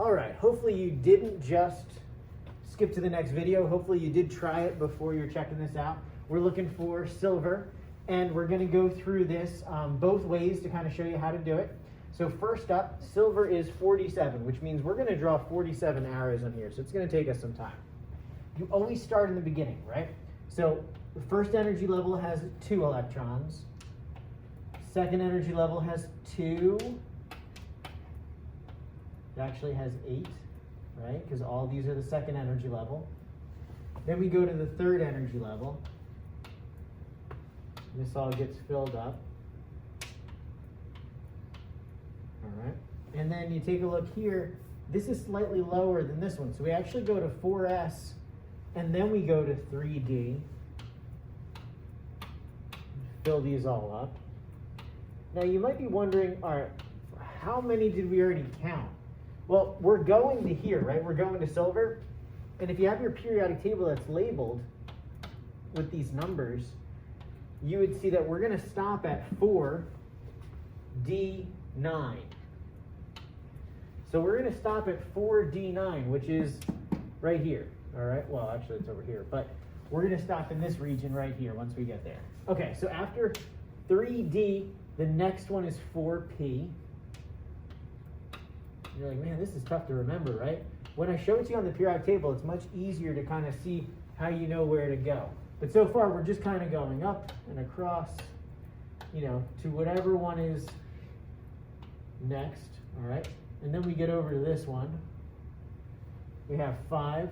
All right, hopefully you didn't just skip to the next video. Hopefully you did try it before you're checking this out. We're looking for silver, and we're gonna go through this both ways to kind of show you how to do it. So first up, silver is 47, which means we're gonna draw 47 arrows on here, so it's gonna take us some time. You always start in the beginning, right? So the first energy level has 2 electrons. Second energy level has 2. It actually has 8, right? Because all these are the second energy level. Then we go to the third energy level. This all gets filled up. All right. And then you take a look here. This is slightly lower than this one. So we actually go to 4s, and then we go to 3d. Fill these all up. Now you might be wondering, all right, how many did we already count? Well, we're going to here, right? We're going to silver. And if you have your periodic table that's labeled with these numbers, you would see that we're going to stop at 4D9. So we're going to stop at 4D9, which is right here. All right, well, actually it's over here, but we're going to stop in this region right here once we get there. Okay, so after 3D, the next one is 4P. You're like, man, this is tough to remember, right? When I show it to you on the periodic table, it's much easier to kind of see how you know where to go. But so far, we're just kind of going up and across, you know, to whatever one is next, all right? And then we get over to this one. We have 5,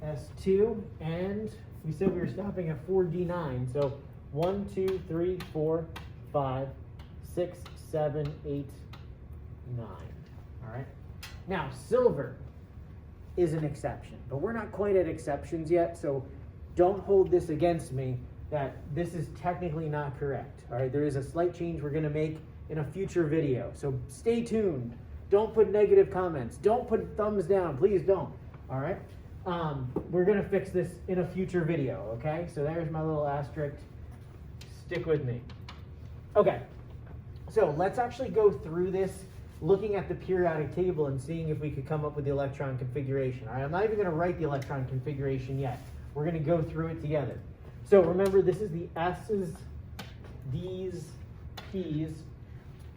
S2, and we said we were stopping at 4D9. So 1, 2, 3, 4, 5, 6, 7, 8, 9. All right. Now, silver is an exception, but we're not quite at exceptions yet, so don't hold this against me that this is technically not correct. All right. There is a slight change we're going to make in a future video, so stay tuned. Don't put negative comments. Don't put thumbs down. Please don't. All right. We're going to fix this in a future video, okay? So there's my little asterisk. Stick with me. Okay. So let's actually go through this looking at the periodic table and seeing if we could come up with the electron configuration. All right, I'm not even going to write the electron configuration yet. We're going to go through it together. So remember, this is the S's, D's, P's.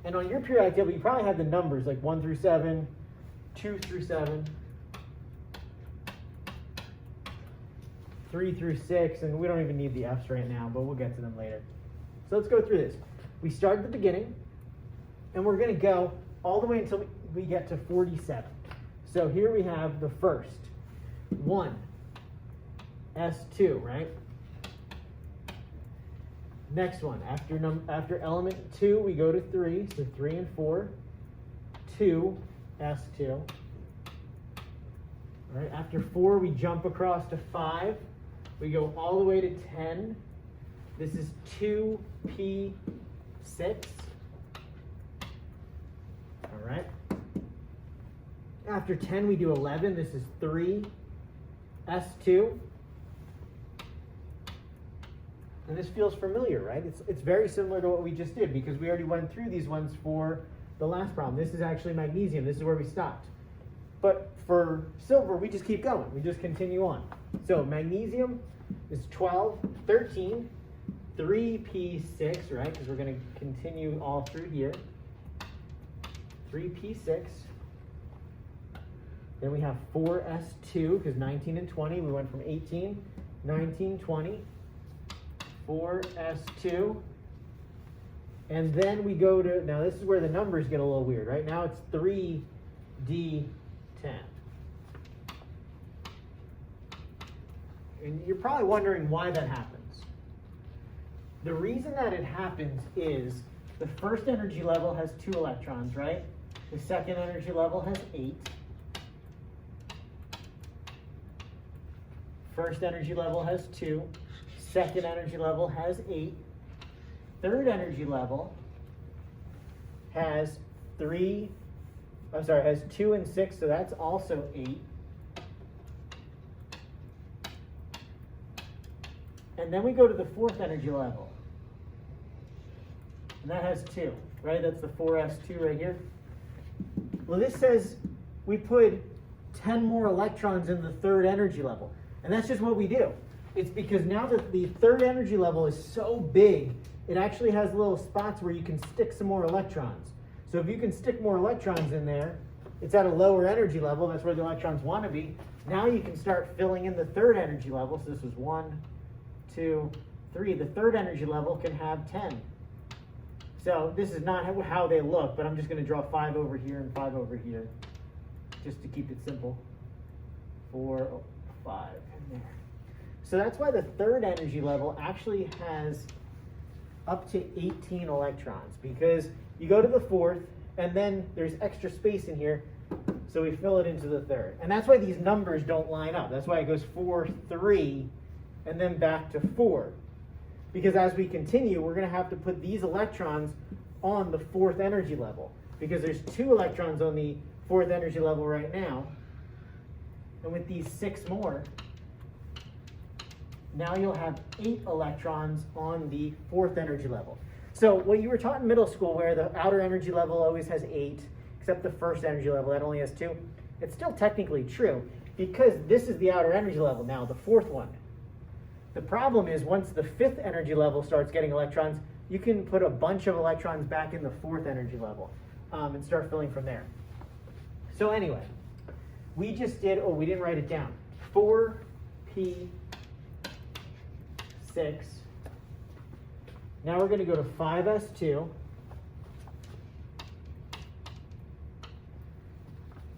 And on your periodic table, you probably have the numbers like 1 through 7, 2 through 7, 3 through 6, and we don't even need the F's right now, but we'll get to them later. So let's go through this. We start at the beginning, and we're going to go all the way until we get to 47. So here we have the first 1, S2, right? Next one, after element 2, we go to 3, so 3 and 4, 2, S2. All right, after 4, we jump across to 5. We go all the way to 10. This is 2P6. All right. After 10, we do 11. This is 3S2. And this feels familiar, right? It's very similar to what we just did because we already went through these ones for the last problem. This is actually magnesium. This is where we stopped. But for silver, we just keep going. We just continue on. So magnesium is 12, 13, 3P6, right? Because we're going to continue all through here. 3P6. Then we have 4S2, because 19 and 20, we went from 18, 19, 20. 4S2. And then we go to, now this is where the numbers get a little weird, right? Now it's 3D10. And you're probably wondering why that happens. The reason that it happens is the first energy level has 2 electrons, right? The second energy level has 8. First energy level has 2. Second energy level has 8. Third energy level has 2 and 6, so that's also 8. And then we go to the fourth energy level. And that has 2, right? That's the 4s2 right here. Well, this says we put 10 more electrons in the third energy level. And that's just what we do. It's because now that the third energy level is so big, it actually has little spots where you can stick some more electrons. So if you can stick more electrons in there, it's at a lower energy level. That's where the electrons want to be. Now you can start filling in the third energy level. So this was 1, 2, 3. The third energy level can have 10. So this is not how they look, but I'm just going to draw 5 over here and 5 over here, just to keep it simple. 4, 5, and there. So that's why the third energy level actually has up to 18 electrons, because you go to the fourth, and then there's extra space in here, so we fill it into the third. And that's why these numbers don't line up. That's why it goes 4, 3, and then back to 4. Because as we continue, we're going to have to put these electrons on the fourth energy level, because there's 2 electrons on the fourth energy level right now. And with these 6 more, now you'll have 8 electrons on the fourth energy level. So what you were taught in middle school, where the outer energy level always has 8, except the first energy level that only has 2, it's still technically true, because this is the outer energy level now, the fourth one. The problem is once the fifth energy level starts getting electrons, you can put a bunch of electrons back in the fourth energy level and start filling from there. So anyway, we just did, we didn't write it down, 4p6. Now we're going to go to 5s2.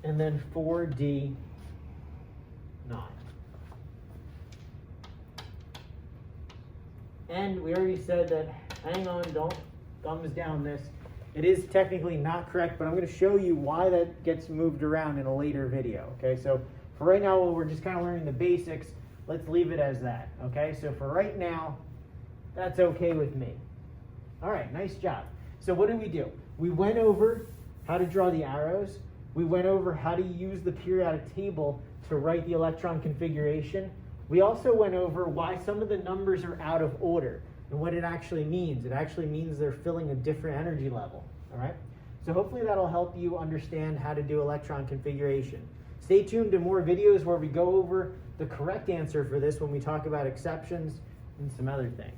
And then 4d9. And we already said that, hang on, don't thumbs down this. It is technically not correct, but I'm going to show you why that gets moved around in a later video. Okay, so for right now, while we're just kind of learning the basics, let's leave it as that. Okay, so for right now, that's okay with me. All right, nice job. So what did we do? We went over how to draw the arrows. We went over how to use the periodic table to write the electron configuration. We also went over why some of the numbers are out of order and what it actually means. It actually means they're filling a different energy level, all right? So hopefully that'll help you understand how to do electron configuration. Stay tuned to more videos where we go over the correct answer for this when we talk about exceptions and some other things.